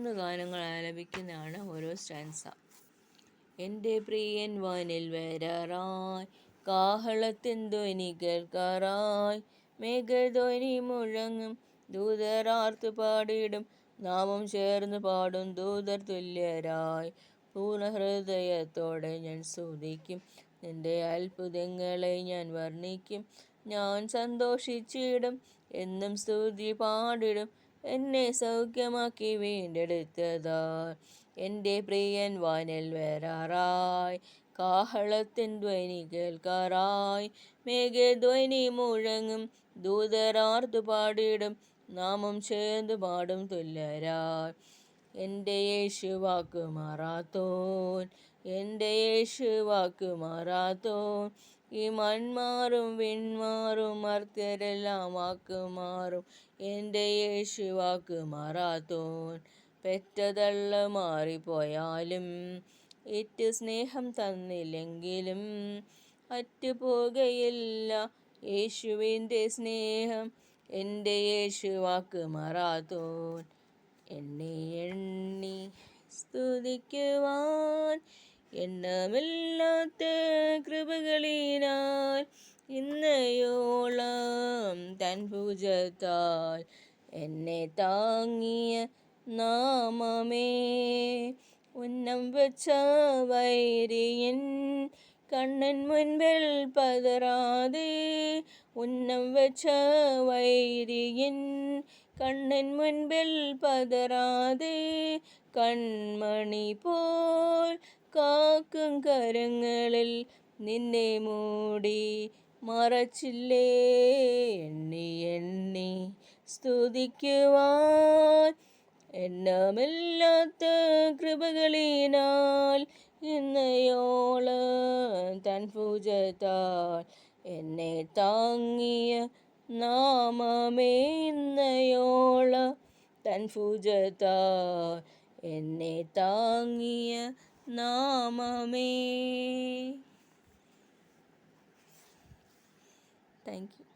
3 ഗാനങ്ങൾ ആലപിക്കുന്നതാണ് ഓരോ സ്റ്റാൻസ. എൻ്റെ പ്രിയൻ വാനിൽ വരാറായി, കാഹളത്തിൻ ധ്വനി കേൾക്കാറായി, മേഘധ്വനി മുഴങ്ങും, ദൂതരാർത്തു പാടിയിടും, നാമം ചേർന്ന് പാടും ദൂതർ തുല്യരായി. പൂർണ്ണഹൃദയത്തോടെ ഞാൻ സ്തുതിക്കും, നിന്റെ അത്ഭുതങ്ങളെ ഞാൻ വർണ്ണിക്കും. ഞാൻ സന്തോഷിച്ചിടും, എന്നും സ്തുതി പാടിടും, എന്നെ സൗഖ്യമാക്കി വീണ്ടെടുത്തതാ. എൻ്റെ പ്രിയൻ വാനിൽ വരാറായി, കാഹളത്തിൻ ധ്വനി കേൾക്കാറായി, മേഘധ്വനി മുഴങ്ങും, ദൂതരാർത്തു പാടിടും, നാമം ചേർന്ന് പാടും തുല്യരായി. എൻ്റെ യേശുവാക്കു മാറാത്തോൻ, എൻ്റെ യേശുവാക്കു മാറാത്തോൻ, ഈ മൺമാറും വിൺമാറും മർത്യരെല്ലാം വാക്കുമാറും, എൻ്റെ യേശുവാക്കു മാറാത്തോൻ. പെറ്റതള്ള മാറിപ്പോയാലും ഏറ്റു സ്നേഹം തന്നില്ലെങ്കിലും അറ്റുപോകയില്ല യേശുവിൻ്റെ സ്നേഹം. എൻ്റെ യേശുവാക്കു മാറാത്തോൻ. എണ്ണി എണ്ണി സ്തുതിക്കുവാൻ എണ്ണമില്ലാത്ത കൃപകളിനാൽ, ഇന്നയോളം തൻ ഭുജത്താൽ എന്നെ താങ്ങിയ നാമമേ. ഉന്നം വച്ച വൈരിയൻ കണ്ണൻ മുൻപിൽ പതറാതെ, ഉന്നം വച്ച വൈരിയൻ കണ്ണൻ മുൻപിൽ പതറാതെ, കൺമണി പോൽ കാക്കും കരങ്ങളിൽ നിന്നെ മൂടി മറച്ചില്ലേ. എണ്ണി എണ്ണി സ്തുതിക്കുവാൻ എണ്ണമില്ലാത്ത കൃപകളിനാൽ, ഇന്നയോളം തൻ ഭുജത്താൽ എന്നെ താങ്ങിയ നാമമേ. ഇന്നയോളം തൻ ഭുജത്താൽ എന്നെ താങ്ങിയ നാമമേ. Thank you.